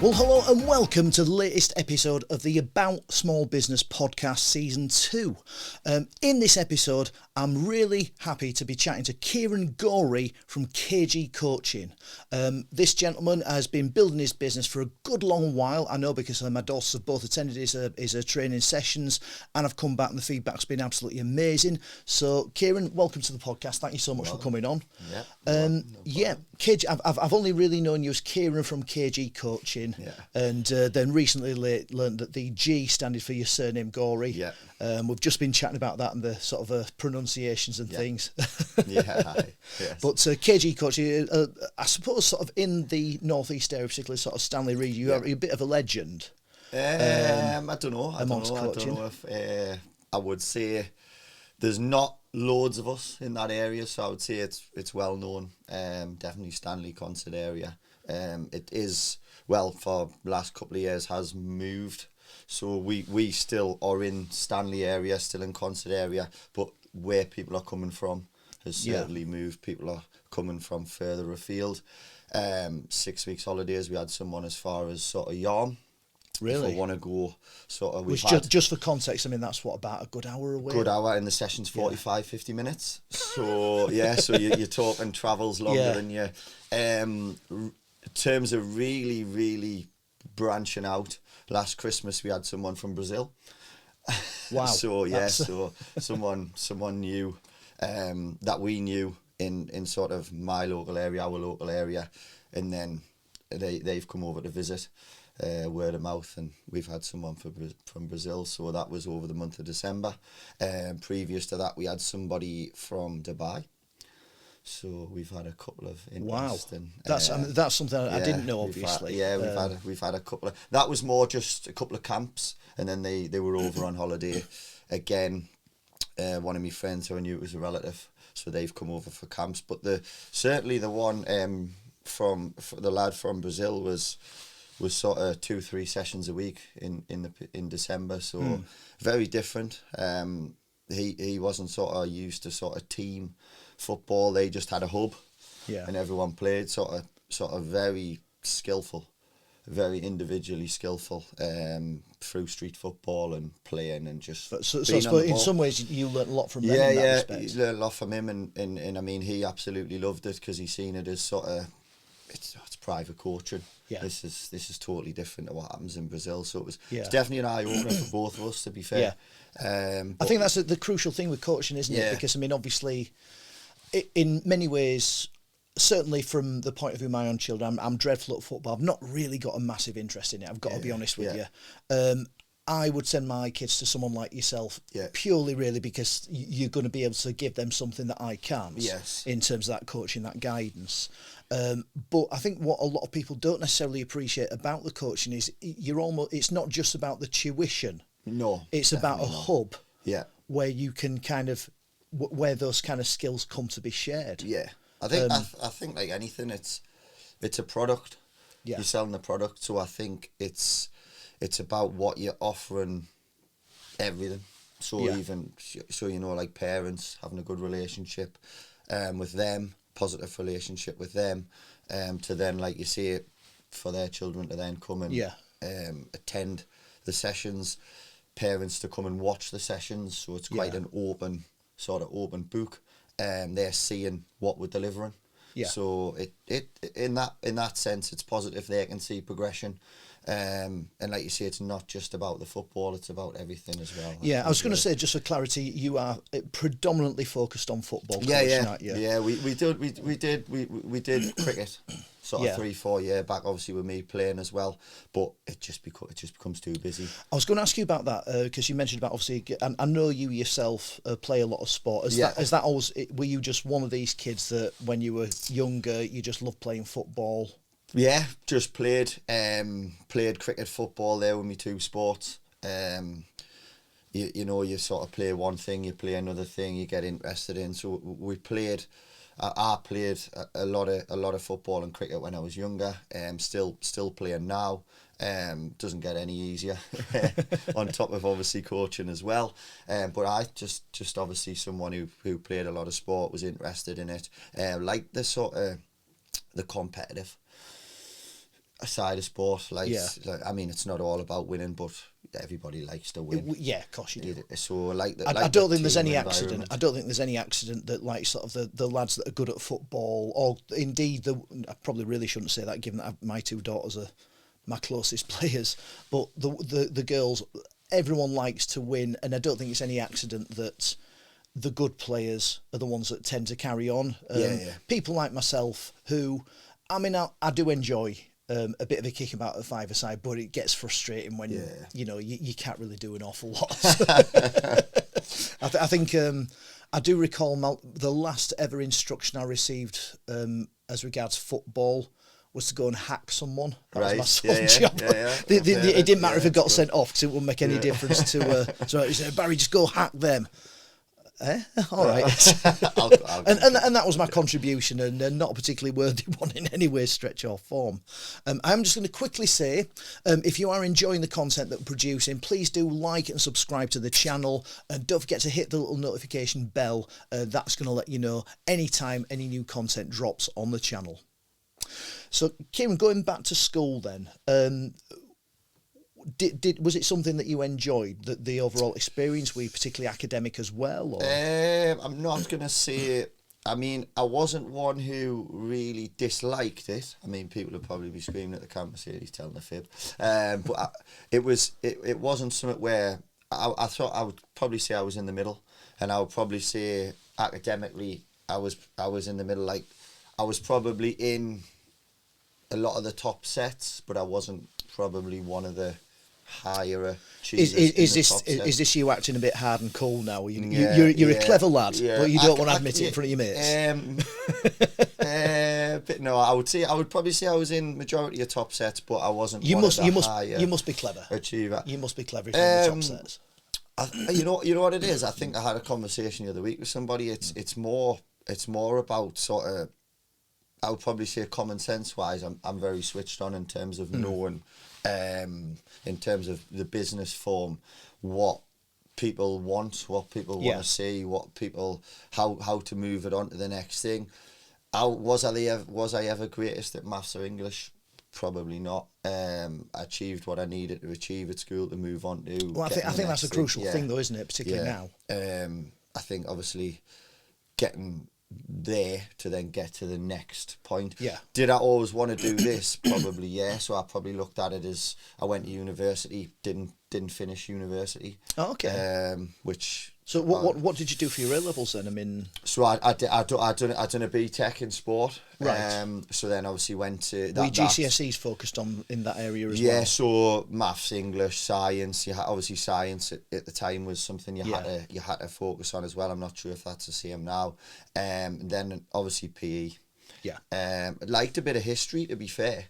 Well, hello and welcome to the latest episode of the About Small Business podcast season 2. In this episode, I'm really happy to be chatting to Kieron Gohery from KG Coaching. This gentleman has been building his business for a good long while. I know because my daughters have both attended his training sessions and I've come back and the feedback's been absolutely amazing. So, Kieron, welcome to the podcast. Thank you so much for coming on. KG, I've only really known you as Kieron from KG Coaching. Yeah. And then recently learned that the G standing for your surname Gohery. Yeah. We've just been chatting about that and the sort of pronunciations and things. Yes. But KG Coaching, I suppose sort of in the northeast area, particularly sort of Stanley region, you're a bit of a legend. I don't know. Coaching. If I would say there's not loads of us in that area, so I would say it's well known. Definitely Stanley Concert area. It is, well, for the last couple of years has moved, so we still are in Stanley area, still in Concert area, but where people are coming from has certainly moved. People are coming from further afield. 6 weeks holidays, we had someone as far as sort of Yarm. Really? If I want to go sort of... Just for context, I mean, that's what, about a good hour away? Good hour, and the session's 45, 50 minutes. So, so you're talking travels longer than you... in terms of really branching out, last Christmas we had someone from Brazil. Wow. So someone new that we knew in sort of my local area, our local area, and then they've come over to visit. Word of mouth, and we've had someone from Brazil, so that was over the month of December. Previous to that, we had somebody from Dubai, so we've had a couple of interesting. Wow, that's something I didn't know. Obviously, we've had a couple of. That was more just a couple of camps, and then they were over on holiday. Again, one of my friends who I knew was a relative, so they've come over for camps. But certainly the one from the lad from Brazil was sort of 2-3 sessions a week in December, so very different. He wasn't sort of used to sort of team football. They just had a hub, and everyone played sort of very skillful, very individually skillful through street football and playing and just. So in some ways you learnt a lot from them. In that respect. You learned a lot from him, and I mean he absolutely loved it because he's seen it as sort of. It's private coaching. Yeah. This is totally different to what happens in Brazil. So it's definitely an eye opener for both of us, to be fair. Yeah. I think that's the crucial thing with coaching, isn't it? Because I mean, obviously, in many ways, certainly from the point of view of my own children, I'm dreadful at football. I've not really got a massive interest in it. I've got to be honest with you. I would send my kids to someone like yourself purely really because you're going to be able to give them something that I can't in terms of that coaching, that guidance. But I think what a lot of people don't necessarily appreciate about the coaching is it's not just about the tuition. No. It's about a hub where you can kind of, where those kind of skills come to be shared. Yeah. I think I think like anything, it's a product. Yeah. You're selling the product, so I think it's about what you're offering, everything. So like parents having a good relationship with them, positive relationship with them, to then, like you say, for their children to then come and attend the sessions, parents to come and watch the sessions. So it's quite an open book. They're seeing what we're delivering. Yeah. So it in that sense, it's positive. They can see progression. And like you say, it's not just about the football, it's about everything as well. Yeah, I was going to say, just for clarity, you are predominantly focused on football coaching, aren't you? Yeah, we did cricket sort of 3-4 years back, obviously with me playing as well, but it just becomes too busy. I was going to ask you about that because you mentioned about, obviously, and I know you yourself play a lot of sport. Is that always, were you just one of these kids that when you were younger you just loved playing football? Yeah, just played cricket, football. There were my two sports. You sort of play one thing, you play another thing, you get interested in. So we played. I played a lot of football and cricket when I was younger. Still playing now. Doesn't get any easier. On top of obviously coaching as well. But I just obviously someone who played a lot of sport, was interested in it. Like the sort of the competitive a side of sport. I mean, it's not all about winning, but everybody likes to win. Yeah, of course you do. So like that. I don't think there's any accident. I don't think there's any accident that like sort of the lads that are good at football, or indeed I probably really shouldn't say that, given that my two daughters are my closest players, but the girls, everyone likes to win, and I don't think it's any accident that the good players are the ones that tend to carry on. People like myself who, I mean, I do enjoy a bit of a kick about a five-a-side, but it gets frustrating when you can't really do an awful lot. I think I do recall the last ever instruction I received as regards football was to go and hack someone. That was my sole job. It didn't matter if it got sent off, because it wouldn't make any difference to. So he said, "Barry, just go hack them." All right. and that was my contribution, and not a particularly worthy one in any way, stretch or form. I'm just going to quickly say, if you are enjoying the content that we're producing, please do like and subscribe to the channel, and don't forget to hit the little notification bell. That's going to let you know anytime any new content drops on the channel. So, Kieron, going back to school then, was it something that you enjoyed, the overall experience? Were you particularly academic as well? Or? I'm not going to say. I mean, I wasn't one who really disliked it. I mean, people would probably be screaming at the camera, saying he's telling a fib. But it wasn't something where I thought I would probably say I was in the middle, and I would probably say academically I was in the middle. Like, I was probably in a lot of the top sets, but I wasn't probably one of the higher achievers. Is this you acting a bit hard and cold now? You're a clever lad, but you don't want to admit it in front of your mates. But no, I would probably say I was in majority of top sets, but I wasn't. You must be clever. Achiever. You must be clever if you're in the top sets. You know what it is. I think I had a conversation the other week with somebody. It's more about sort of. I would probably say common sense wise, I'm very switched on in terms of knowing, in terms of the business form, what people want, what people want to see, how to move it on to the next thing. Was I ever greatest at maths or English? Probably not. I achieved what I needed to achieve at school to move on to. Well, I think that's a crucial thing, though, isn't it? Particularly now. I think obviously getting there to then get to the next point. Did I always want to do this? Probably, yeah. So I probably looked at it as I went to university, didn't finish university. Oh, okay. Which. So what did you do for your A levels then? I mean. So I done a BTEC in sport. Right. So then obviously went to. Were GCSEs focused on in that area as well? Yeah. So maths, English, science. Obviously science at the time was something you had to focus on as well. I'm not sure if that's the same now. Then obviously PE. Yeah. I'd liked a bit of history, to be fair.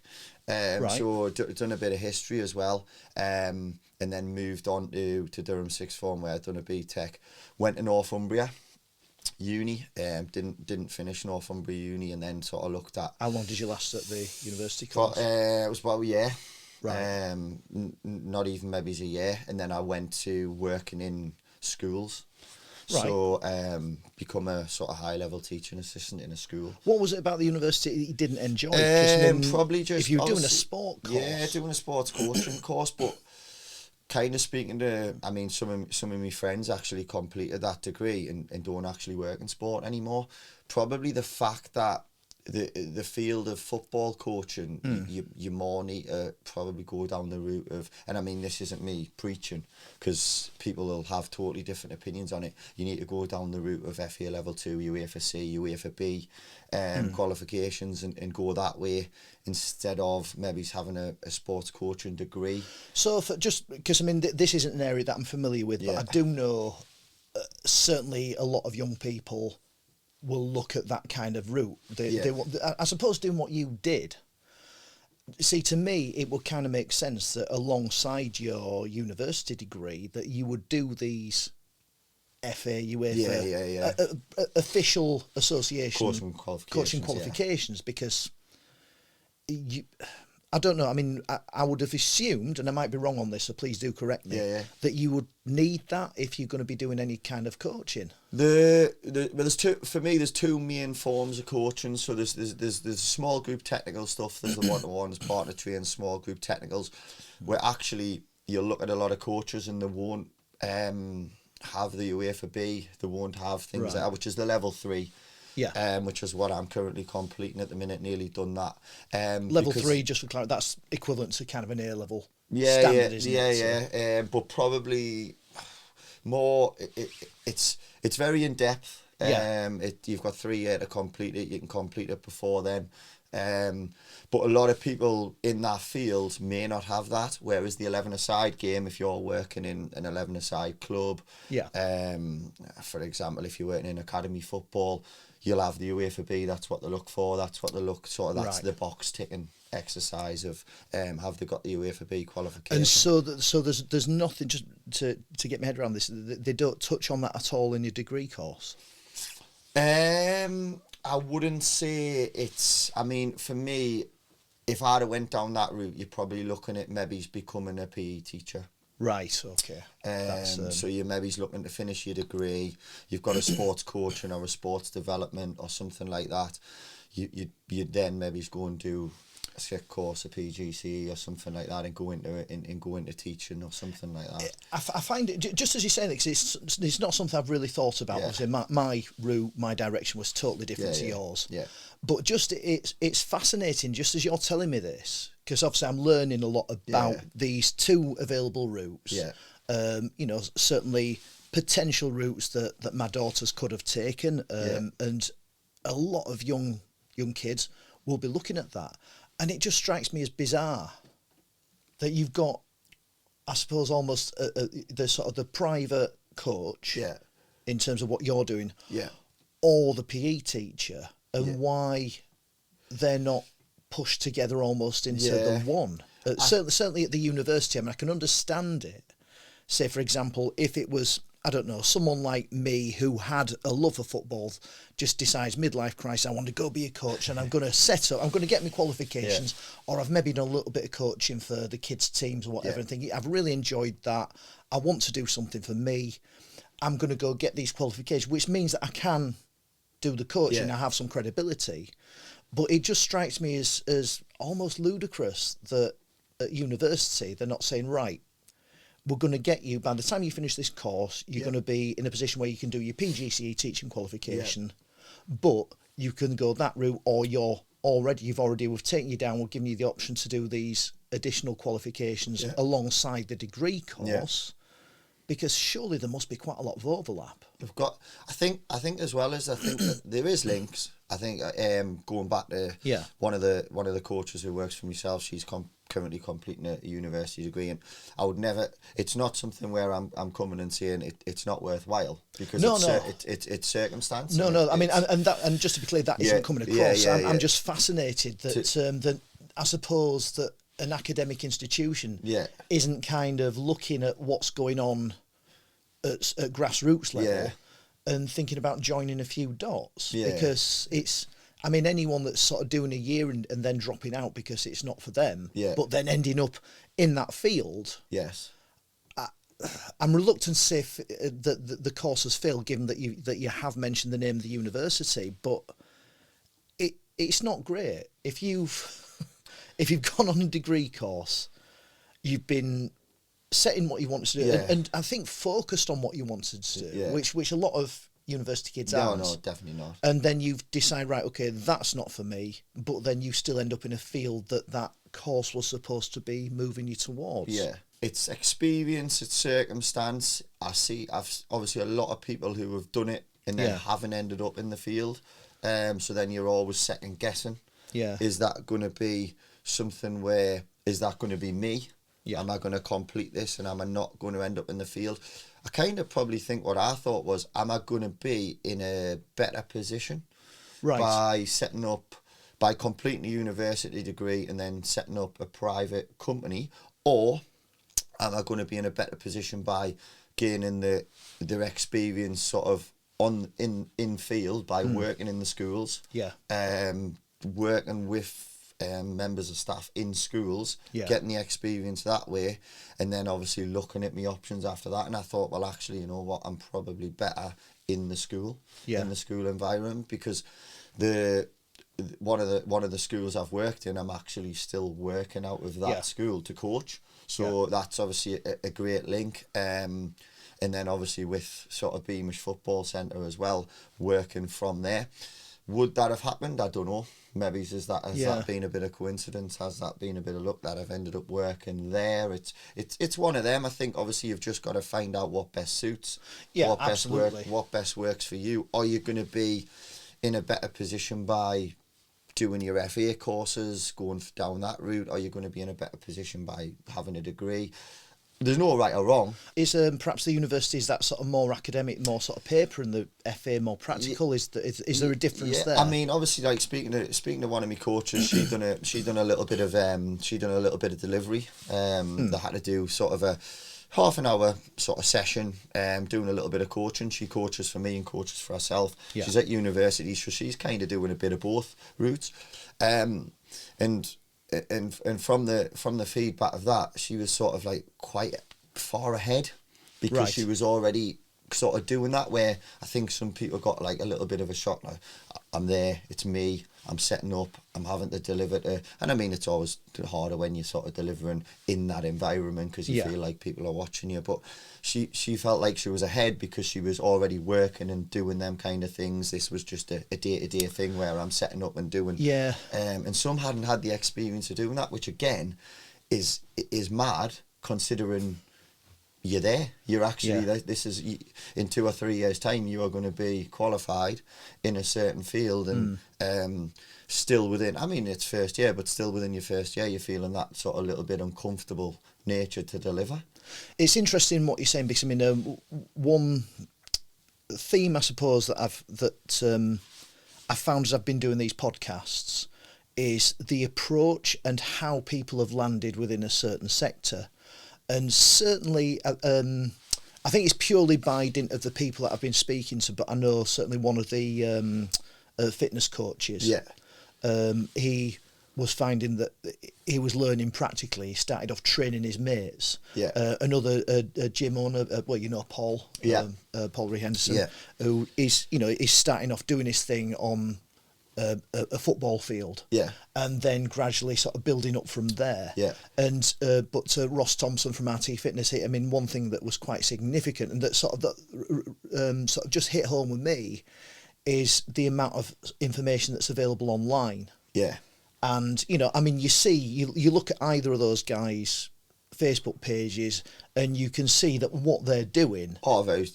Right. So done a bit of history as well. And then moved on to Durham sixth form, where I'd done a BTEC. Went to Northumbria Uni. Didn't finish Northumbria Uni, and then sort of looked at. How long did you last at the university course? It was about a year. Right. Not even maybe a year, and then I went to working in schools. Right. So become a sort of high level teaching assistant in a school. What was it about the university that you didn't enjoy? Probably just if you were doing a sport course. Yeah, doing a sports coaching course, but kind of speaking to, I mean, some of my friends actually completed that degree and don't actually work in sport anymore. Probably the fact that the field of football coaching, you more need to probably go down the route of, and I mean, this isn't me preaching, because people will have totally different opinions on it. You need to go down the route of FA level 2, UEFA C, UEFA B qualifications, and go that way instead of maybe having a sports coaching degree. So just because I mean this isn't an area that I'm familiar with, but I do know certainly a lot of young people will look at that kind of route. I suppose doing what you did. See, to me, it would kind of make sense that alongside your university degree, that you would do these FA, UEFA, official association coaching qualifications, because I don't know. I mean, I would have assumed, and I might be wrong on this, so please do correct me, that you would need that if you're going to be doing any kind of coaching. Well, there's two main forms of coaching. So there's small group technical stuff. There's the one-to-ones, partner training, small group technicals, where actually you'll look at a lot of coaches and they won't have the UEFA B. They won't have things like that, which is the level 3. Yeah. Which is what I'm currently completing at the minute. Nearly done that. Level 3, just for clarity, that's equivalent to kind of an A-level standard, isn't it? But probably more. It's very in depth. You've got 3 years to complete it. You can complete it before then. But a lot of people in that field may not have that. Whereas the 11-a-side game, if you're working in an 11-a-side club, for example, if you're working in academy football, you'll have the UEFA B. That's what they look for. That's what they look sort of. That's the box ticking exercise of have they got the UEFA B qualification. And so there's nothing, just to get my head around this. They don't touch on that at all in your degree course. I wouldn't say it's. I mean, for me, if I'd have went down that route, you're probably looking at maybe becoming a PE teacher. Right. Okay. So you're maybe looking to finish your degree. You've got a sports coaching or a sports development or something like that. You then maybe go and do a set course, a PGCE or something like that, and go into teaching or something like that. I find it, just as you're saying, it's not something I've really thought about. Obviously, my route, my direction was totally different to yours. Yeah. But just it's fascinating, just as you're telling me this, because obviously I'm learning a lot about these 2 available routes. Yeah. Certainly potential routes that my daughters could have taken, and a lot of young kids will be looking at that. And it just strikes me as bizarre that you've got, I suppose, almost the sort of the private coach in terms of what you're doing, or the PE teacher, and why they're not pushed together almost into the one. Certainly at the university, I mean, I can understand it. Say, for example, if it was, I don't know, someone like me who had a love for football, just decides midlife crisis, I want to go be a coach and I'm going to get my qualifications, or I've maybe done a little bit of coaching for the kids' teams or whatever, and thinking, I've really enjoyed that, I want to do something for me, I'm going to go get these qualifications, which means that I can do the coaching, I have some credibility. But it just strikes me as almost ludicrous that at university they're not saying, right, we're going to get you, by the time you finish this course, you're going to be in a position where you can do your PGCE teaching qualification, but you can go that route, or we've taken you down, we're giving you the option to do these additional qualifications alongside the degree course, because surely there must be quite a lot of overlap. We've got, I think as well as, I think that there is links. I think going back to one of the coaches who works for myself, she's currently completing a university degree, and I would never. It's not something where I'm coming and saying it's not worthwhile, because it's circumstance. No. I mean, and just to be clear, that isn't coming across. I'm just fascinated that that I suppose that an academic institution isn't kind of looking at what's going on at grassroots level and thinking about joining a few dots, because it's. I mean, anyone that's sort of doing a year and then dropping out because it's not for them, but then ending up in that field. Yes. I'm reluctant to say that the course has failed, given that you have mentioned the name of the university, but it's not great. If you've gone on a degree course, you've been setting what you want to do, and I think focused on what you wanted to do, which a lot of university kids aren't. No, definitely not. And then you've decided, right, okay, that's not for me, but then you still end up in a field that course was supposed to be moving you towards. Yeah, it's experience, it's circumstance. I've obviously a lot of people who have done it and then haven't ended up in the field. So then you're always second guessing. Yeah. Is that going to be something where, is that going to be me? Yeah. Am I going to complete this, and am I not going to end up in the field? I kind of probably think what I thought was, am I going to be in a better position by completing a university degree and then setting up a private company, or am I going to be in a better position by gaining their experience sort of in field by working in the schools, working with members of staff in schools, Yeah. getting the experience that way, and then obviously looking at my options after that. And I thought, well, actually, you know what, I'm probably better in the school, in the school environment, because one of the schools I've worked in, I'm actually still working out of that school to coach. So that's obviously a great link. And then obviously with sort of Beamish Football Centre as well, working from there. Would that have happened? I don't know. Maybe has that been a bit of coincidence? Has that been a bit of luck that I've ended up working there? It's one of them. I think obviously you've just got to find out what best suits. Yeah, absolutely. What best works for you. Are you going to be in a better position by doing your FA courses, going down that route? Are you going to be in a better position by having a degree? There's no right or wrong. Is perhaps the university, is that sort of more academic, more sort of paper, and the FA more practical? Is there a difference there? I mean, obviously, like speaking to one of my coaches, she done a little bit of delivery. They had to do sort of a half an hour sort of session, doing a little bit of coaching. She coaches for me and coaches for herself. Yeah. She's at university, so she's kind of doing a bit of both routes, and from the feedback of that, she was sort of like quite far ahead, because she was already sort of doing that, where I think some people got like a little bit of a shock, like, I'm there, it's me, I'm setting up, I'm having to deliver to, and I mean, it's always harder when you're sort of delivering in that environment, because you feel like people are watching you. But she felt like she was ahead because she was already working and doing them kind of things. This was just a day-to-day thing where I'm setting up and doing. Yeah. And some hadn't had the experience of doing that, which again is mad, considering you're there. You're actually this is in 2 or 3 years' time, you are going to be qualified in a certain field, and still within. I mean, it's first year, but still within your first year, you're feeling that sort of little bit uncomfortable nature to deliver. It's interesting what you're saying, because I mean, one theme I suppose that I've found as I've been doing these podcasts is the approach and how people have landed within a certain sector. And certainly, I think it's purely by dint of the people that I've been speaking to, but I know certainly one of the fitness coaches, he was finding that he was learning practically. He started off training his mates. Yeah. Another gym owner, Paul. Yeah. Paul Ree Henderson, who is starting off doing his thing on a football field, and then gradually sort of building up from there. Yeah. And but Ross Thompson from RT Fitness, I mean, one thing that was quite significant and that sort of just hit home with me is the amount of information that's available online. Yeah. And I mean, you look at either of those guys' Facebook pages, and you can see that what they're doing, very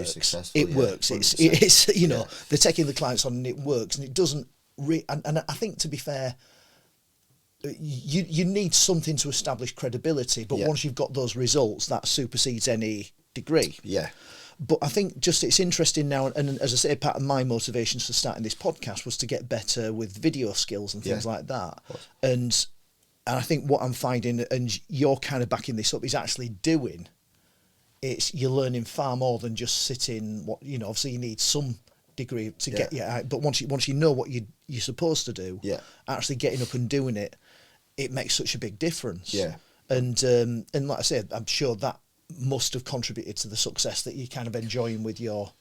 successful. It works. It's they're taking the clients on, and it works, and it doesn't. And I think, to be fair, you need something to establish credibility, but once you've got those results, that supersedes any degree. Yeah. But I think it's interesting now, and as I say, part of my motivations for starting this podcast was to get better with video skills and things like that. And I think what I'm finding, and you're kind of backing this up, is actually doing. You're learning far more than just sitting. Obviously you need some degree to get you out, but once you know what you're supposed to do, actually getting up and doing it makes such a big difference. Yeah. And like I said, I'm sure that must have contributed to the success that you're kind of enjoying with your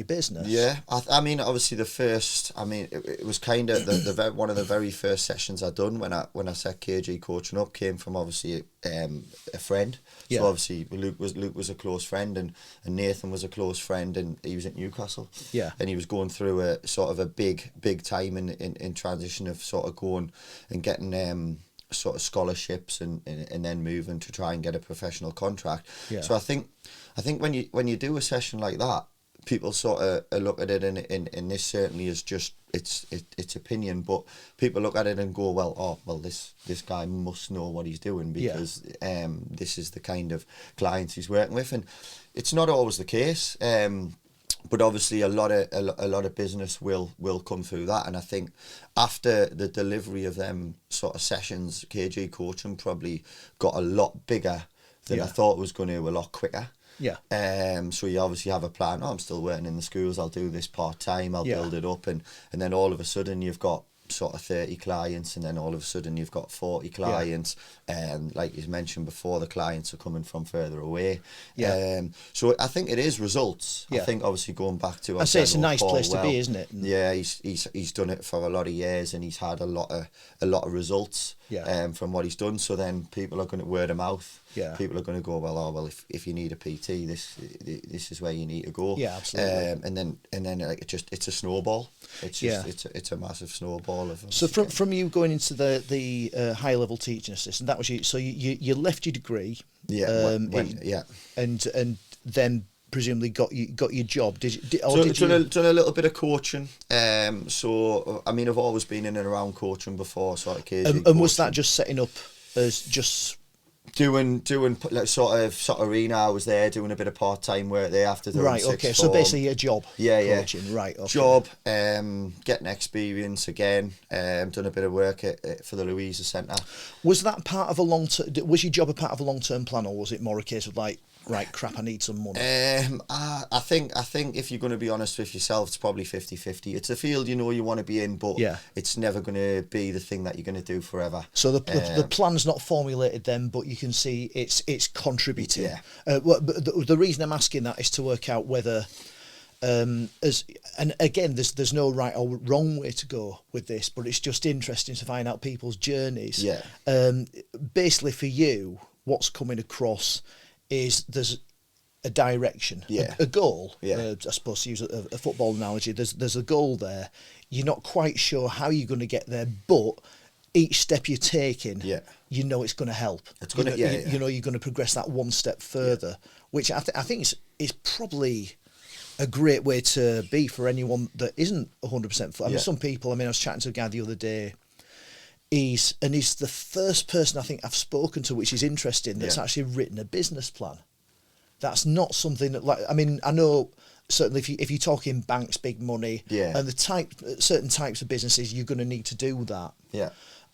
business. Yeah, I mean, obviously it was kind of the one of the very first sessions I done when I set KG coaching up came from obviously a friend. So obviously Luke was a close friend, and Nathan was a close friend, and he was at Newcastle. Yeah, and he was going through a sort of a big time in transition of sort of going and getting sort of scholarships and then moving to try and get a professional contract. Yeah. So I think when you do a session like that, people sort of look at it and this certainly is just it's opinion, but people look at it and go, well, this guy must know what he's doing, because this is the kind of clients he's working with, and it's not always the case. But obviously a lot of business will come through that, and I think after the delivery of them sort of sessions, KG coaching probably got a lot bigger than I thought it was going to, a lot quicker. Yeah. So you obviously have a plan. I'm still working in the schools. I'll do this part time. I'll build it up, and then all of a sudden you've got sort of 30 clients, and then all of a sudden you've got 40 clients, and like you mentioned before, the clients are coming from further away. So I think it is results. I think obviously going back to, I say it's a nice place to be, isn't it? Yeah, he's done it for a lot of years, and he's had a lot of results from what he's done. So then people are going to word of mouth. Yeah. People are going to go, well, if you need a PT, this is where you need to go. Yeah, absolutely. And then like it's a snowball. It's just it's a massive snowball. So from you going into the high level teaching assistant, that was you. So you left your degree. Yeah. And then presumably got your job. Did you? Done a little bit of coaching. So I mean, I've always been in and around coaching before, sort of occasionally. And was that just setting up as just doing like sort of arena? I was there doing a bit of part-time work there after the right. Okay, so basically a job. Coaching. Right. Okay. Job. Getting experience again. Done a bit of work for the Louisa Centre. Was that part of a long term? Was your job a part of a long term plan, or was it more a case of like, right, crap, I need some money? I think if you're going to be honest with yourself, it's probably 50-50. It's a field you want to be in, but it's never going to be the thing that you're going to do forever. So the plan's not formulated then, but you can see it's contributing. The reason I'm asking that is to work out whether, and again, there's no right or wrong way to go with this, but it's just interesting to find out people's journeys. Basically, for you, what's coming across is there's a direction, a goal. I suppose to use a football analogy, there's a goal there. You're not quite sure how you're going to get there, but each step you're taking, you know it's going to help. It's going to, you know you're going to progress that one step further, which I think is probably a great way to be for anyone that isn't 100%. I mean, some people. I mean, I was chatting to a guy the other day. He's the first person I think I've spoken to, which is interesting, that's actually written a business plan. That's not something that, like, I mean, I know certainly if you're talking banks, big money, and certain types of businesses, you're going to need to do that.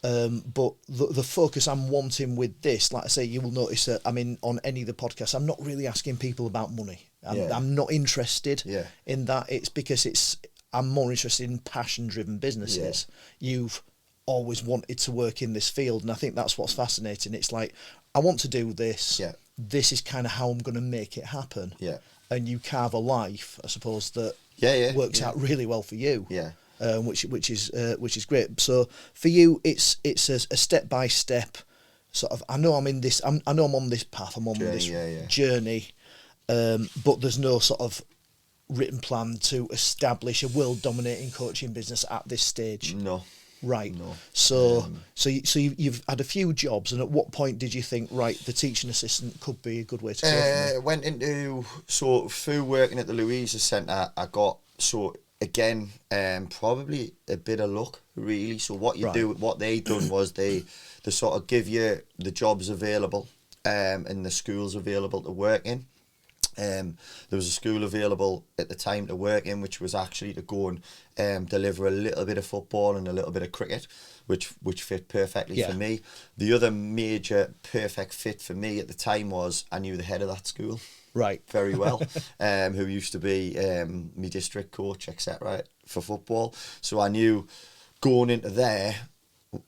But the focus I'm wanting with this, like I say, you will notice that, I mean, on any of the podcasts, I'm not really asking people about money. I'm not interested in that. It's because I'm more interested in passion-driven businesses. You've always wanted to work in this field, and I think that's what's fascinating. It's like, I want to do this. This is kind of how I'm going to make it happen. And you carve a life, I suppose, that works out really well for you. Which is great. So for you, it's a step by step sort of. I know I'm in this. I know I'm on this path. I'm on this journey, but there's no sort of written plan to establish a world dominating coaching business at this stage. No. Right. No. So you've had a few jobs, and at what point did you think, right, the teaching assistant could be a good way to go? Went into through working at the Louisa Centre. I got again probably a bit of luck, really. So what they done was they sort of give you the jobs available, and the schools available to work in. There was a school available at the time to work in, which was actually to go and deliver a little bit of football and a little bit of cricket, which fit perfectly for me. The other major perfect fit for me at the time was I knew the head of that school very well, who used to be my district coach, etc. for football. So I knew going into there,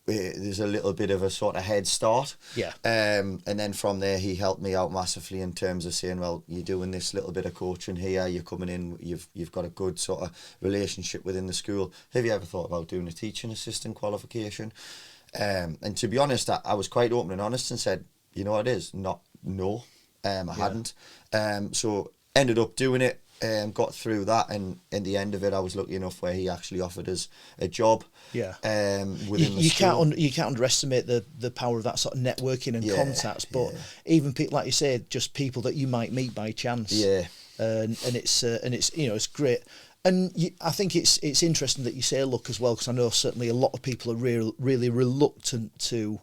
there's a little bit of a sort of head start. And then from there, he helped me out massively in terms of saying, well, you're doing this little bit of coaching here, you're coming in, you've got a good sort of relationship within the school. Have you ever thought about doing a teaching assistant qualification? And to be honest, I was quite open and honest and said, you know what it is? No, I hadn't. So ended up doing it. Got through that, and in the end of it, I was lucky enough where he actually offered us a job. Within the school. You can't underestimate the power of that sort of networking and contacts. But even people, like you said, just people that you might meet by chance. And it's it's great. And I think it's interesting that you say luck as well, because I know certainly a lot of people are really reluctant to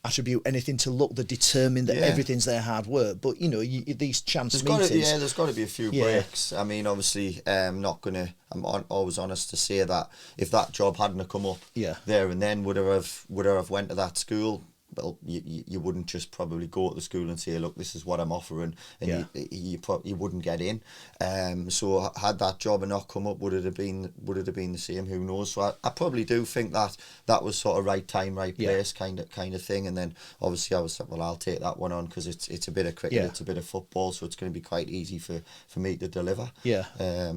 attribute anything to luck. They're determined that everything's their hard work, but these chance meetings. There's got to be a few breaks. I mean, obviously, I'm always honest to say that if that job hadn't have come up there and then, would I have went to that school? well, you wouldn't just probably go to the school and say, look, this is what I'm offering, and you wouldn't get in. So had that job and not come up, would it have been the same? Who knows? So I probably do think that was sort of right time, right place, kind of thing. And then obviously I was like, well, I'll take that one on because it's a bit of cricket, it's a bit of football, so it's going to be quite easy for me to deliver.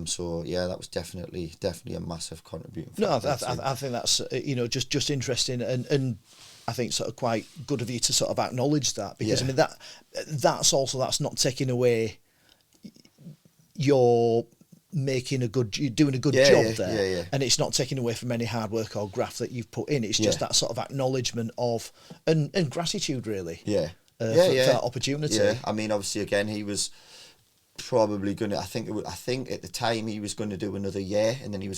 So that was definitely a massive contribution. No, I think that's just interesting, and I think sort of quite good of you to sort of acknowledge that, because I mean that's not taking away you're doing a good job there, and it's not taking away from any hard work or graft that you've put in. It's just that sort of acknowledgement of and gratitude really. For that opportunity. I mean, obviously, again, he was probably going to. I think at the time he was going to do another year, and then he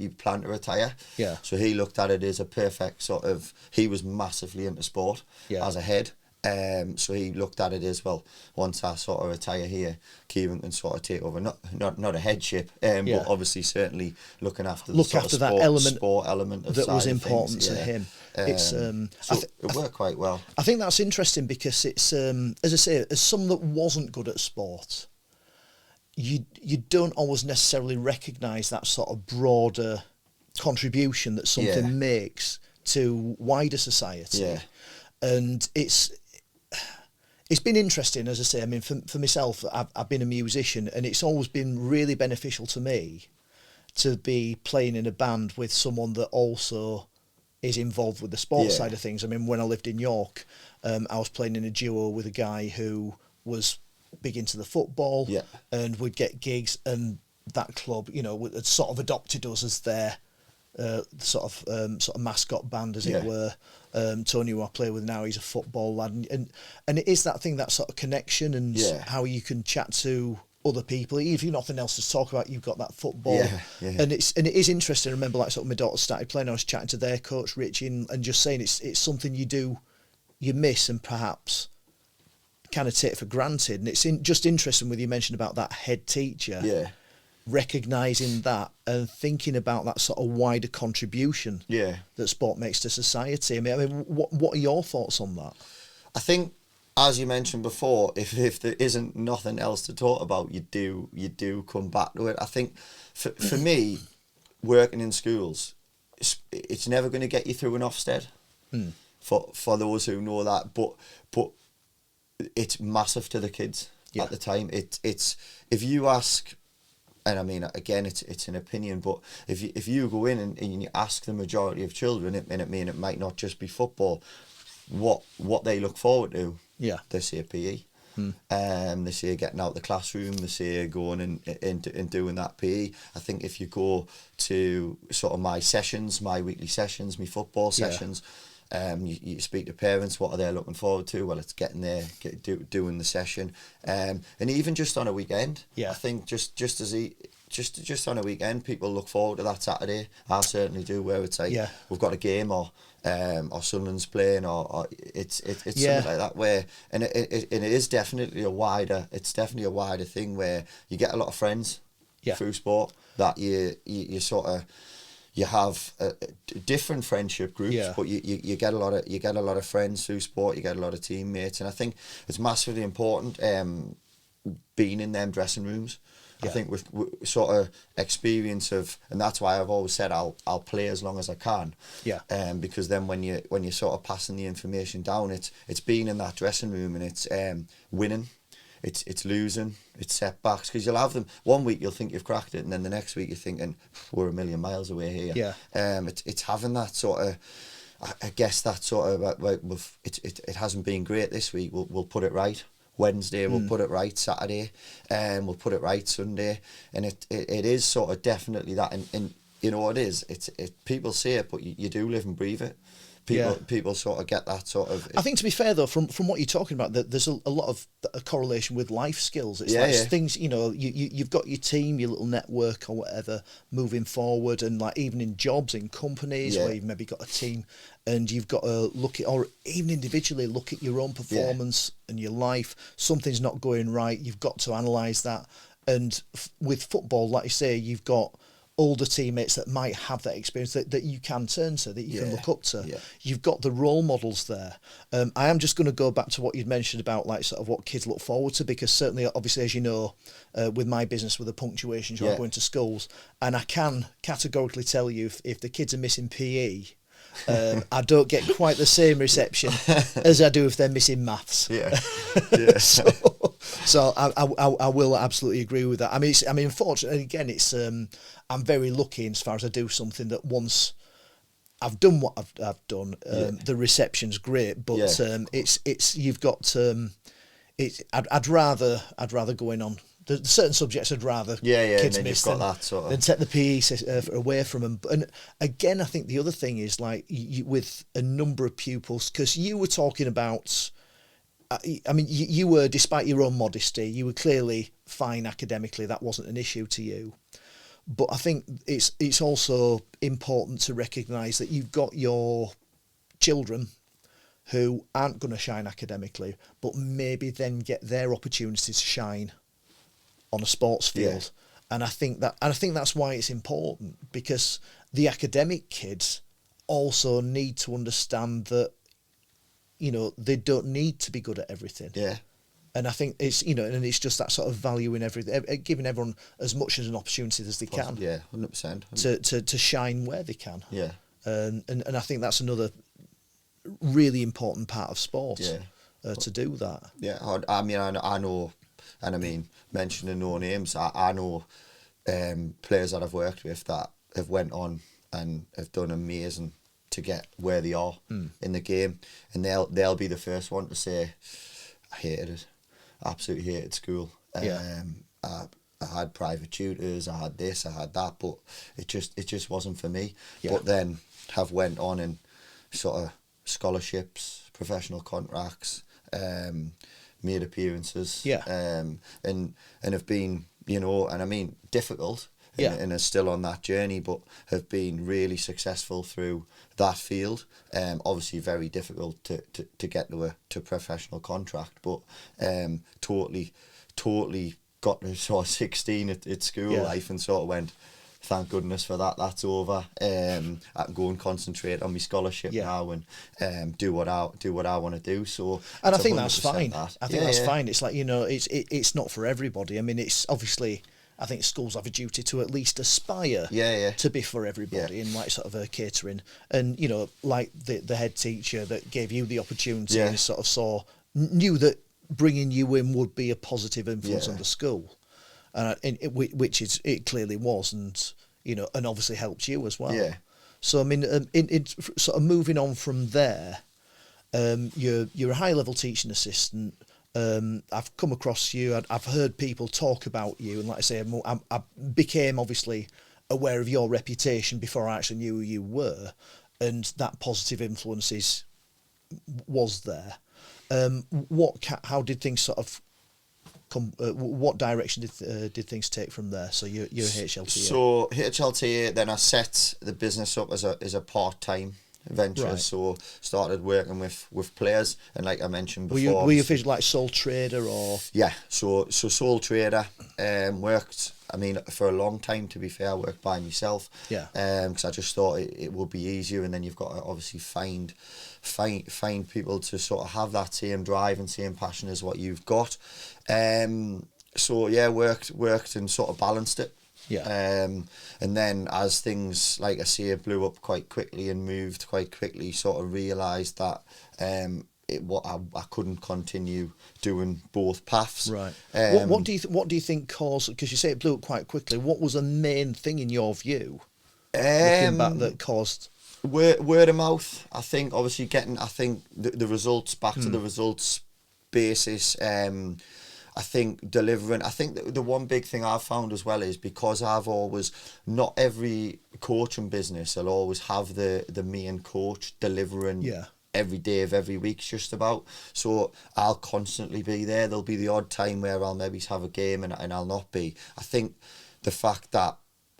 planned to retire. So he looked at it as a perfect sort of. He was massively into sport as a head. So he looked at it as, well, once I sort of retire here, Kieron can sort of take over, not a headship, but obviously certainly looking after the sport element of that was important to him. It's it worked quite well. I think that's interesting because it's as I say, as someone that wasn't good at sport, you don't always necessarily recognise that sort of broader contribution that something makes to wider society. And it's been interesting, as I say. I mean, for myself, I've been a musician, and it's always been really beneficial to me to be playing in a band with someone that also is involved with the sports side of things. I mean, when I lived in York, I was playing in a duo with a guy who was big into the football, and we'd get gigs, and that club, had sort of adopted us as their sort of mascot band, as it were. Tony, who I play with now, he's a football lad, and it is that thing, that sort of connection, and how you can chat to other people, even if you've nothing else to talk about, you've got that football. And it is interesting. I remember, like, sort of my daughter started playing, I was chatting to their coach Richie, and just saying it's something you miss and perhaps kind of take for granted. And it's just interesting with you mentioned about that head teacher, recognising that and thinking about that sort of wider contribution that sport makes to society. I mean, what are your thoughts on that? I think, as you mentioned before, if there isn't nothing else to talk about, you do come back to it. I think for me, working in schools, it's never going to get you through an Ofsted. For those who know that, but it's massive to the kids at the time. It's if you ask. And I mean, again, it's an opinion, but if you go in and you ask the majority of children, it might not just be football, what they look forward to, they say PE. They say getting out of the classroom, they say going and doing that PE. I think if you go to sort of my weekly sessions, my football sessions, you speak to parents, what are they looking forward to? Well, it's getting there, doing the session, and even just on a weekend. I think just on a weekend, people look forward to that Saturday. I certainly do, where it's like we've got a game, or Sunderland's playing, or it's something like that, where and it is definitely a wider thing, where you get a lot of friends through sport, that you sort of. You have different friendship groups, but you get a lot of friends through sport. You get a lot of teammates, and I think it's massively important being in them dressing rooms. I think with sort of experience of, and that's why I've always said I'll play as long as I can. Because then when you're sort of passing the information down, it's being in that dressing room, and it's winning. It's losing, it's setbacks, because you'll have them. One week you'll think you've cracked it, and then the next week you're thinking, we're a million miles away here. It's having that sort of, I guess that sort of, it hasn't been great this week, we'll put it right. Wednesday we'll put it right, Saturday, and we'll put it right Sunday, and it is sort of definitely that, and you know what it is. People say it, but you do live and breathe it. People sort of get that sort of. I think, to be fair though, from what you're talking about, that there's a lot of a correlation with life skills. It's things, you've got your team, your little network or whatever moving forward, and like even in jobs, in companies where you've maybe got a team, and you've got to look at, or even individually look at your own performance and your life. Something's not going right. You've got to analyse that, and with football, like you say, you've got older teammates that might have that experience that you can turn to, that you can look up to. Yeah. You've got the role models there. I am just going to go back to what you'd mentioned about like sort of what kids look forward to, because certainly, obviously, as you know, with my business, with the punctuation, you're going to schools, and I can categorically tell you if the kids are missing PE, I don't get quite the same reception as I do if they're missing maths. Yeah. So I will absolutely agree with that. I mean, unfortunately, again, it's I'm very lucky as far as I do something that once I've done what I've done, the reception's great, but it's you've got I'd rather go in on. There's certain subjects I'd rather kids miss than take the PE away from them. And again, I think the other thing is like with a number of pupils, because you were talking about, I mean, you were, despite your own modesty, you were clearly fine academically. That wasn't an issue to you. But I think it's also important to recognise that you've got your children who aren't going to shine academically, but maybe then get their opportunity to shine on a sports field. And I think that's why it's important, because the academic kids also need to understand that, you know, they don't need to be good at everything. And I think it's, you know, and it's just that sort of value in everything, giving everyone as much as an opportunity as they can. 100%. To shine where they can. And I think that's another really important part of sport. To do that. I mean, I know, and I mean, mentioning no names, I know players that I've worked with that have went on and have done amazing to get where they are in the game, and they'll be the first one to say, I hated it, absolutely hated school. I had private tutors, I had this, I had that, but it just wasn't for me. But then have went on and sort of scholarships, professional contracts, made appearances, and have been, you know, and I mean, difficult, and are still on that journey, but have been really successful through that field. Obviously very difficult to get to a professional contract, but totally got to sort of 16 at school life and sort of went, thank goodness for that, that's over. I can go and concentrate on my scholarship now and do what I want to do. So, and I think that's fine. I think that's fine. It's like, you know, it's not for everybody. I mean, it's obviously, I think schools have a duty to at least aspire to be for everybody in like sort of a catering. And, you know, like the head teacher that gave you the opportunity and sort of knew that bringing you in would be a positive influence on the school. Which it clearly was, and, you know, and obviously helped you as well. So I mean, in sort of moving on from there, you're a high level teaching assistant. I've come across you. I've heard people talk about you, and like I say, I became obviously aware of your reputation before I actually knew who you were, and that positive influence was there. How did things sort of what direction did things take from there? So you're HLTA. So HLTA, then I set the business up as a part-time venture. Right. So started working with players, and like I mentioned before, were you officially like sole trader or? Yeah, so sole trader. Worked, I mean, for a long time, to be fair, I worked by myself. Because I just thought it would be easier, and then you've got to obviously find people to sort of have that same drive and same passion as what you've got. So yeah, worked and sort of balanced it. And then as things, like I say, blew up quite quickly and moved quite quickly, sort of realised that I couldn't continue doing both paths. Right. What do you think caused? Because you say it blew up quite quickly. What was the main thing in your view, looking back, that caused? Word of mouth. I think obviously getting. I think the results back to the results basis. I think delivering. I think the one big thing I've found as well is, because I've always, not every coaching business will always have the main coach delivering every day of every week, just about. So I'll constantly be there. There'll be the odd time where I'll maybe have a game and I'll not be. I think the fact that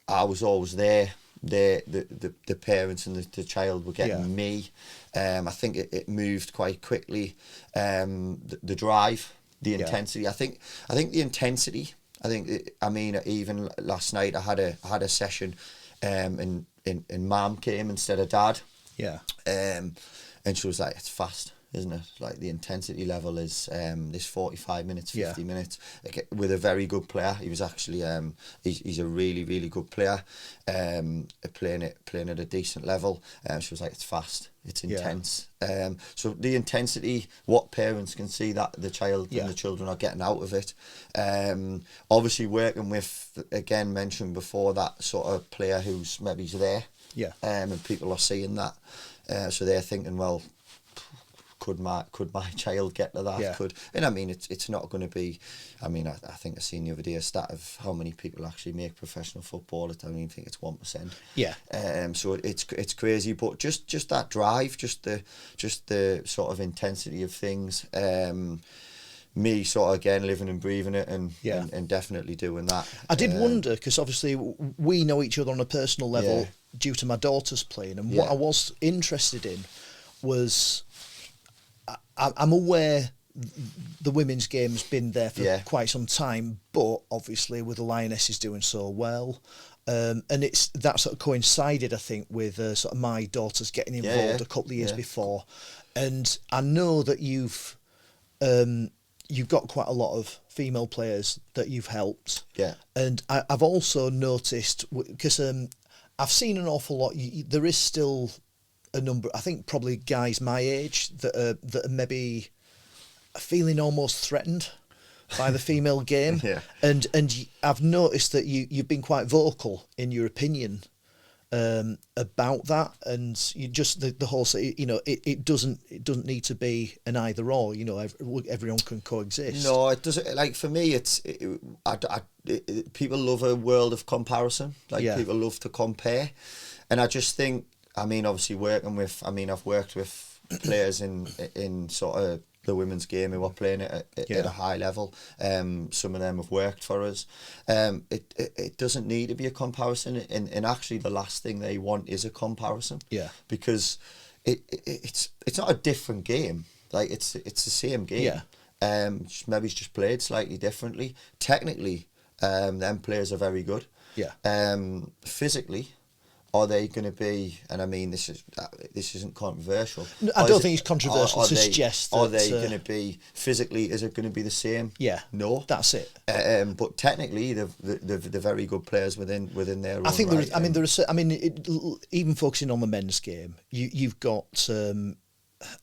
I was always there, the parents and the child were getting me. I think it moved quite quickly. The drive, the intensity. I think the intensity I think, I mean, even last night I had a session, and Mum came instead of Dad. Yeah. And she was like, it's fast, isn't it? Like the intensity level is this 45 minutes, 50 minutes, like, with a very good player. He was actually he's a really, really good player, playing at a decent level. She was like, it's fast, it's intense. So the intensity, what parents can see that the child and the children are getting out of it. Obviously working with, again, mentioned before, that sort of player who's maybe's there. Yeah. And people are seeing that. So they're thinking, well, could my child get to that? Yeah. And I mean, it's not going to be. I mean, I think I seen the other day a stat of how many people actually make professional football. I don't even think it's 1%. Yeah. So it's crazy, but just that drive, just the sort of intensity of things. Me sort of, again, living and breathing it, and definitely doing that. I did wonder, because obviously we know each other on a personal level due to my daughter's playing, and what I was interested in was, I'm aware the women's game's been there for quite some time, but obviously with the Lionesses doing so well, and that sort of coincided, I think, with sort of my daughter's getting involved a couple of years before, and I know that you've got quite a lot of female players that you've helped. Yeah. And I've also noticed, because I've seen an awful lot, there is still a number, I think probably guys my age, that are maybe feeling almost threatened by the female game. And I've noticed that you've been quite vocal in your opinion about that, and you just the whole, you know, it doesn't need to be an either or, you know, everyone can coexist. No, it doesn't. Like, for me, people love a world of comparison. Like, people love to compare, and I just think, I mean, obviously I've worked with players in sort of the women's game who are playing it at a high level. Some of them have worked for us. It doesn't need to be a comparison, and actually the last thing they want is a comparison. Yeah. Because it's not a different game. Like, it's the same game. Yeah. Maybe it's just played slightly differently. Technically, them players are very good. Yeah. Physically, are they going to be? And I mean, this isn't controversial. No, I don't think it's controversial to suggest that. Are they going to be physically? Is it going to be the same? Yeah. No. That's it. But technically, they're very good players within their own. I think right. Even focusing on the men's game, you've got.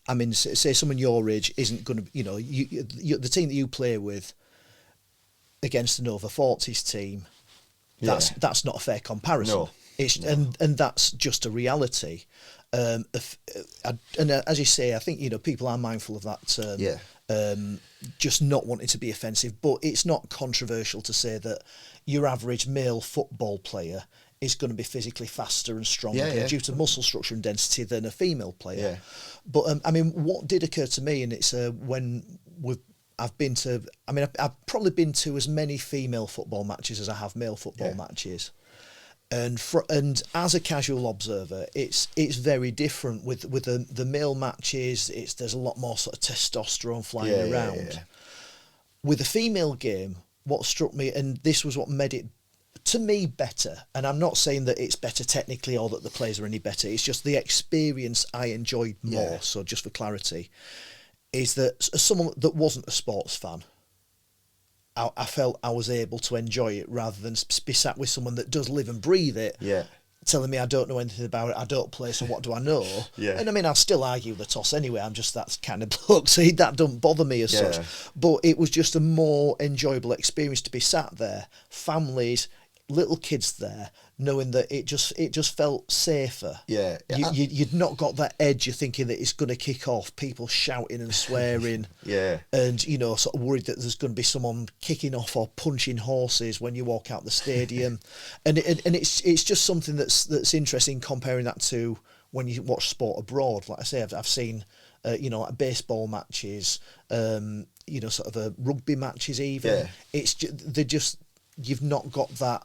I mean, say someone your age isn't going to. You know, the team that you play with against an over 40s team. That's not a fair comparison. No. And that's just a reality, and as you say, I think, you know, people are mindful of that. Just not wanting to be offensive, but it's not controversial to say that your average male football player is going to be physically faster and stronger due to muscle structure and density than a female player. Yeah. But I mean, what did occur to me, and it's when I've probably been to as many female football matches as I have male football matches. And as a casual observer, it's very different with the male matches. There's a lot more sort of testosterone flying around. Yeah. With the female game, what struck me, and this was what made it to me better, and I'm not saying that it's better technically or that the players are any better. It's just the experience I enjoyed more. Yeah. So just for clarity, is that as someone that wasn't a sports fan, I felt I was able to enjoy it rather than be sat with someone that does live and breathe it, telling me I don't know anything about it, I don't play, so what do I know? And I mean, I'll still argue the toss anyway, I'm just that kind of bloke, so that don't bother me as such. But it was just a more enjoyable experience to be sat there, families, little kids there, knowing that it just felt safer. You'd not got that edge. You're thinking that it's going to kick off, people shouting and swearing. And, you know, sort of worried that there's going to be someone kicking off or punching horses when you walk out the stadium. and it's just something that's interesting, comparing that to when you watch sport abroad. Like I say, I've seen you know, like baseball matches, you know, sort of rugby matches even. It's you've not got that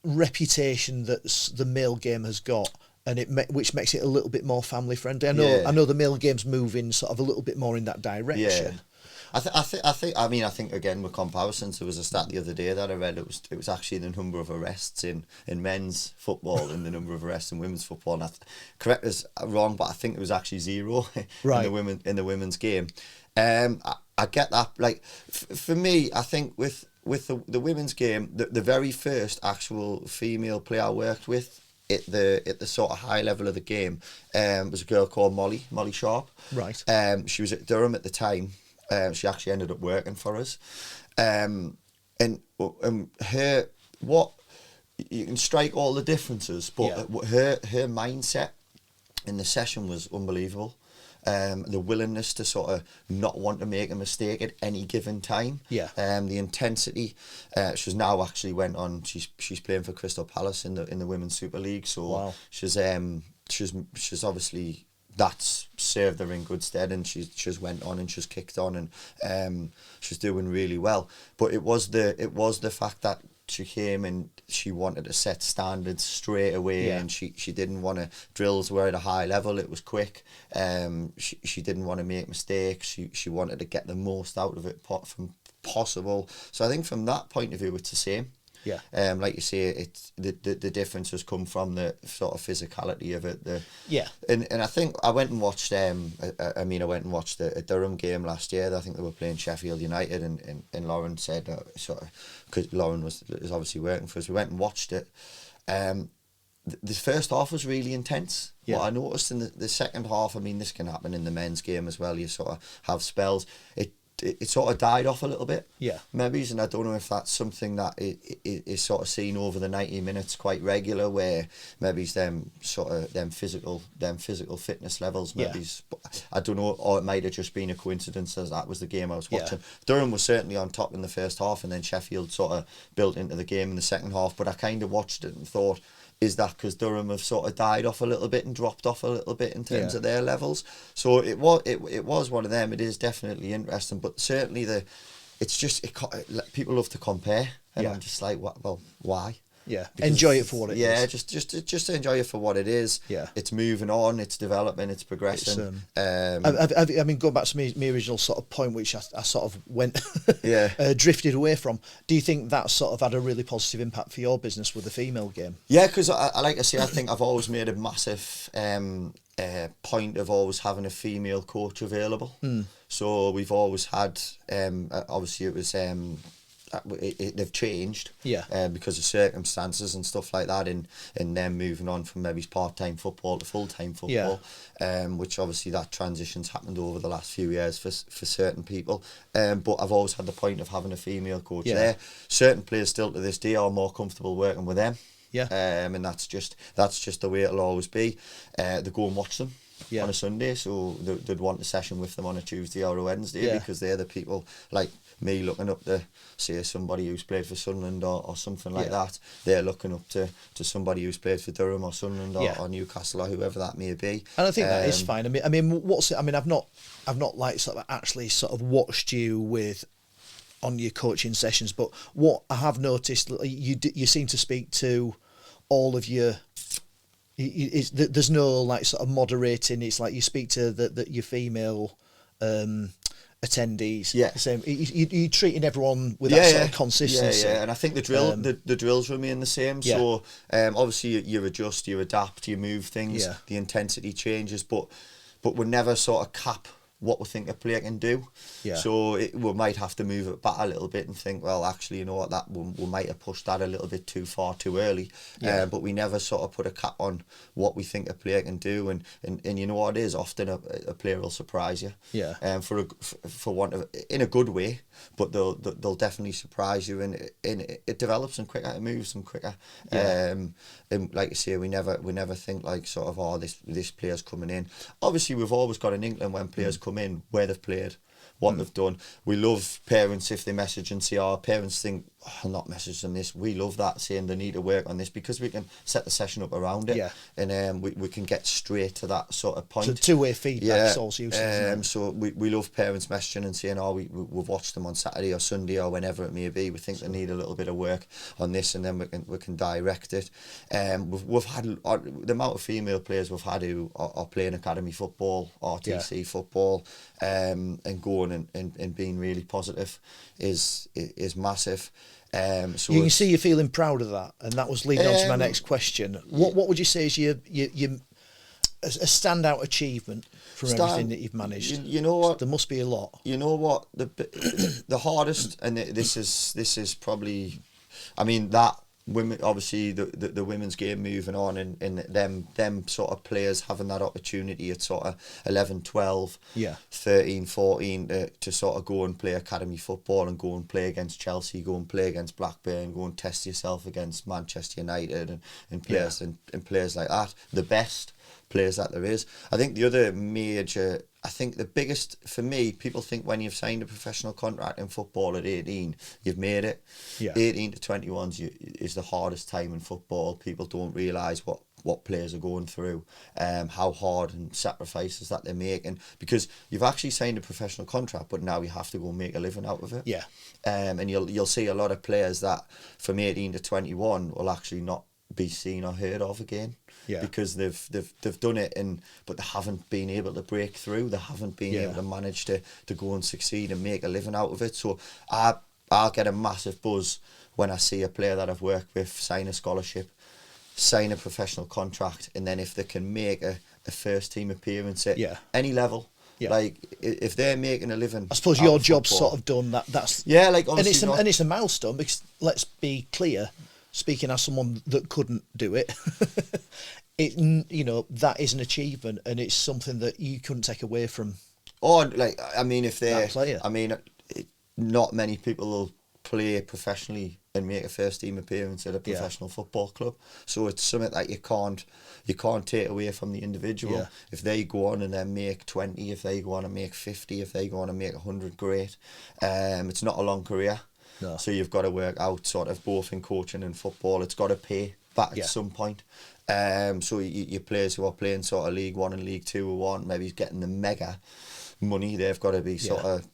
reputation that the male game has got, and which makes it a little bit more family friendly. I know the male game's moving sort of a little bit more in that direction. I think again with comparisons, there was a stat the other day that I read. It was actually the number of arrests in men's football and the number of arrests in women's football. And that's correct us wrong, but I think it was actually zero right. in the women's game. I get that. Like for me, I think with the women's game, the very first actual female player I worked with at the sort of high level of the game was a girl called Molly Sharp. Right. She was at Durham at the time. She actually ended up working for us. And her, what, you can strike all the differences, but her mindset in the session was unbelievable. The willingness to sort of not want to make a mistake at any given time. Yeah. The intensity. She's now actually went on. She's playing for Crystal Palace in the Women's Super League. So wow. she's obviously that's served her in good stead, and she's went on and she's kicked on, and she's doing really well. But it was the fact that she came and she wanted to set standards straight away, and she didn't want to. Drills were at a high level. It was quick. She didn't want to make mistakes. She wanted to get the most out of it from possible. So I think from that point of view, it's the same. Yeah. Like you say, it's the difference has come from the sort of physicality of it. And I think I went and watched. I went and watched a Durham game last year. I think they were playing Sheffield United, and Lauren said because Lauren was obviously working for us. We went and watched it. The first half was really intense. Yeah. What I noticed in the second half, I mean, this can happen in the men's game as well. You sort of have spells. It sort of died off a little bit. Yeah. Maybe, and I don't know if that's something that is sort of seen over the 90 minutes quite regular, where maybe them physical fitness levels. Maybe I don't know, or it might have just been a coincidence as that was the game I was watching. Durham was certainly on top in the first half, and then Sheffield sort of built into the game in the second half. But I kind of watched it and thought, is that because Durham have sort of died off a little bit and dropped off a little bit in terms of their levels? So it was one of them. It is definitely interesting, but certainly people love to compare, and I'm just like, well, why? Yeah, because enjoy it for what it is. Yeah, just enjoy it for what it is. Yeah, it's moving on, it's developing, it's progressing. I mean, going back to my original sort of point, which I sort of went, drifted away from. Do you think that sort of had a really positive impact for your business with the female game? Yeah, because I like to say, I think I've always made a massive point of always having a female coach available. So we've always had, obviously it was. They've changed because of circumstances and stuff like that, and them moving on from maybe part-time football to full-time football, which obviously that transition's happened over the last few years for certain people, but I've always had the point of having a female coach there. Certain players still to this day are more comfortable working with them, and that's just the way it'll always be. They go and watch them on a Sunday, so they'd want a session with them on a Tuesday or a Wednesday, because they're the people like me looking up to, say, somebody who's played for Sunderland or something like that. They're looking up to somebody who's played for Durham or Sunderland or Newcastle or whoever that may be. And I think that is fine. I mean, what's it? I mean, I've not like sort of actually sort of watched you on your coaching sessions, but what I have noticed, you seem to speak to all of your. There's no like sort of moderating. It's like you speak to your female attendees. Yeah. Same. You're treating everyone with that sort of consistency. Yeah. And I think the drills remain the same. So obviously you adjust, you adapt, you move things. Yeah. The intensity changes, but we never sort of cap what we think a player can do. Yeah. So we might have to move it back a little bit and think, well, actually, you know what, that we might have pushed that a little bit too far too early. Yeah. But we never sort of put a cap on what we think a player can do, and you know what it is, often a player will surprise you. Yeah. For want of, in a good way, but they'll definitely surprise you, and it develops them quicker, it moves them quicker. Yeah. And like you say, we never think like sort of, oh, this player's coming in. Obviously, we've always got an inkling when players come in, where they've played, what they've done. We love parents if they message and say, our parents think, I'll not message them this. We love that, saying they need to work on this, because we can set the session up around it. Yeah. And we can get straight to that sort of point. So two-way feedback is also useful. So we love parents messaging and saying, oh, we've watched them on Saturday or Sunday or whenever it may be. We think they need a little bit of work on this, and then we can direct it. We've had the amount of female players we've had who are playing academy football, RTC football, and go going and being really positive is massive. So you can see you're feeling proud of that, and that was leading on to my next question. What would you say is your a standout achievement from everything that you've managed? You know what? There must be a lot. You know what? The hardest, and this is probably, I mean, that women, obviously the women's game moving on, and them sort of players having that opportunity at sort of 11, 12, 13, 14 to sort of go and play academy football and go and play against Chelsea, go and play against Blackburn, go and test yourself against Manchester United and players and players like that. The best players that there is. I think the other major, I think the biggest for me, people think when you've signed a professional contract in football at 18, you've made it. 18 to 21 is the hardest time in football. People don't realise what players are going through, how hard and sacrifices that they're making, because you've actually signed a professional contract, but now you have to go and make a living out of it. And you'll see a lot of players that from 18 to 21 will actually not be seen or heard of again, because they've done it, but they haven't been able to break through. They haven't been able to manage to go and succeed and make a living out of it. So I'll get a massive buzz when I see a player that I've worked with sign a scholarship, sign a professional contract, and then if they can make a first team appearance at any level. Like if they're making a living, I suppose your job's sort of done. That's like honestly, and it's a milestone, because let's be clear. Speaking as someone that couldn't do it, that is an achievement, and it's something that you couldn't take away from. Oh, like I mean, if they're, player. I mean, not many people will play professionally and make a first team appearance at a professional football club. So it's something that you can't take away from the individual. Yeah. If they go on and then make 20, if they go on and make 50, if they go on and make 100, great. It's not a long career. No. So you've got to work out sort of both in coaching and football. It's got to pay back at some point. So your players who are playing sort of League 1 and League 2 who aren't maybe getting the mega money, they've got to be sort of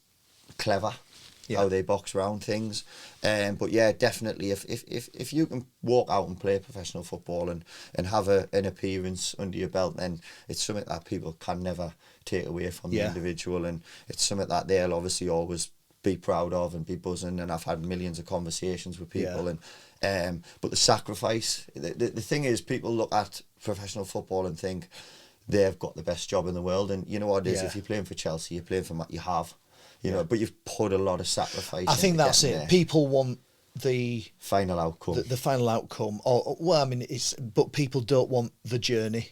clever how they box around things. But yeah, definitely if you can walk out and play professional football and have an appearance under your belt, then it's something that people can never take away from the individual, and it's something that they'll obviously always be proud of and be buzzing. And I've had millions of conversations with people, and but the sacrifice, the thing is, people look at professional football and think they've got the best job in the world, and you know what it is, if you're playing for Chelsea, you're playing for you have, you know, but you've put a lot of sacrifice. I think that's it. There. People want the final outcome, the final outcome, or well, I mean, but people don't want the journey.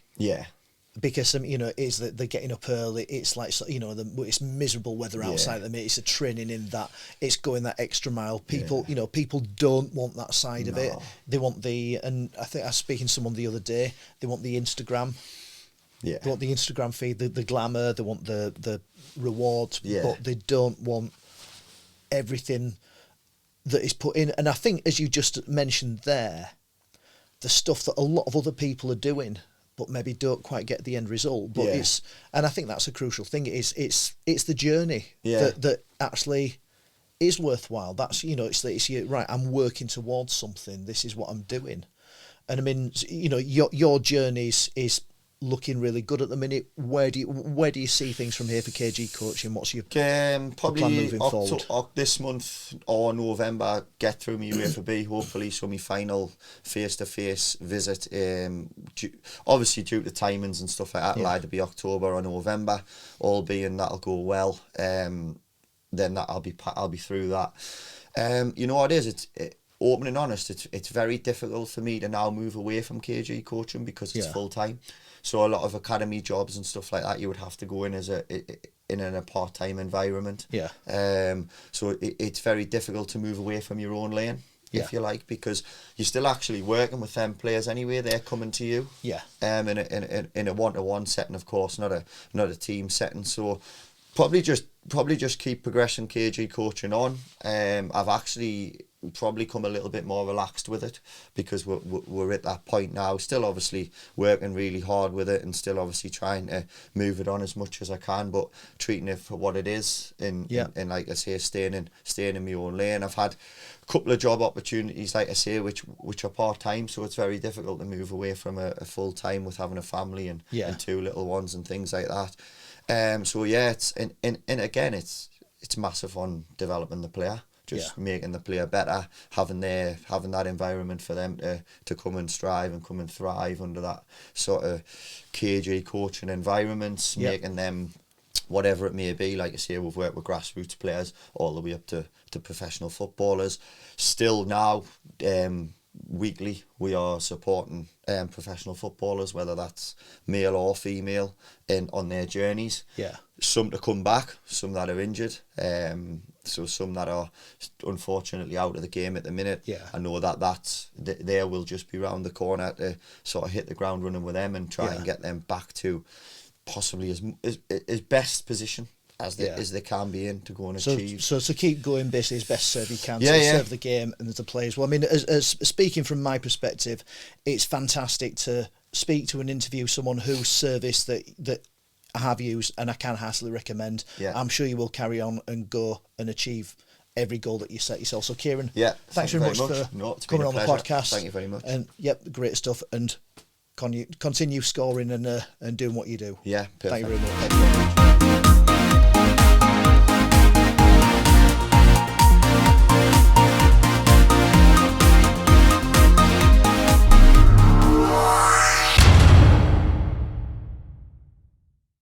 Because it's that they're getting up early. It's like, it's miserable weather outside them. It's a training in that. It's going that extra mile. People, people don't want that side of it. They want and I think I was speaking to someone the other day. They want the Instagram. They want the Instagram feed, the glamour. They want the rewards, but they don't want everything that is put in. And I think, as you just mentioned there, the stuff that a lot of other people are doing, but maybe don't quite get the end result. But and I think that's a crucial thing. It's the journey that actually is worthwhile. That's it's right. I'm working towards something. This is what I'm doing, and I mean, your journey is looking really good at the minute. Where do you see things from here for KG Coaching? What's your probably plan moving forward? This month or November, get through my UEFA B, hopefully, so my final face-to-face visit. Obviously due to timings and stuff like that, it'll either be October or November. All being that'll go well. Then that I'll be through that. You know what it is? It's open and honest. It's very difficult for me to now move away from KG Coaching because it's full time. So a lot of academy jobs and stuff like that, you would have to go in in a part-time environment. So it's very difficult to move away from your own lane, if you like, because you're still actually working with them players anyway. They're coming to you. In a one-to-one setting, of course, not a team setting. So probably just keep progressing KG Coaching on. I've actually probably come a little bit more relaxed with it because we're at that point now, still obviously working really hard with it and still obviously trying to move it on as much as I can, but treating it for what it is and like I say, staying in my own lane. I've had a couple of job opportunities, like I say, which are part-time, so it's very difficult to move away from a full-time with having a family and two little ones and things like that. So yeah, it's and again, it's it's massive on developing the player. Just making the player better, having that environment for them to come and strive and come and thrive under that sort of KG coaching environments, making them whatever it may be. Like I say, we've worked with grassroots players all the way up to professional footballers. Still now, weekly we are supporting professional footballers, whether that's male or female, on their journeys. Some to come back, some that are injured, so some that are unfortunately out of the game at the minute. I know they will just be round the corner to sort of hit the ground running with them and try and get them back to possibly as best position as they can be in to go and achieve. So to keep going basically as best serve you can, to serve the game and the players well. I mean, as speaking from my perspective, it's fantastic to speak to and interview someone whose service that I have used and I can heartily recommend. I'm sure you will carry on and go and achieve every goal that you set yourself. So Kieron, thanks very much for coming on the podcast. Thank you very much. And great stuff, and continue scoring and doing what you do. Perfect. Thank you very much.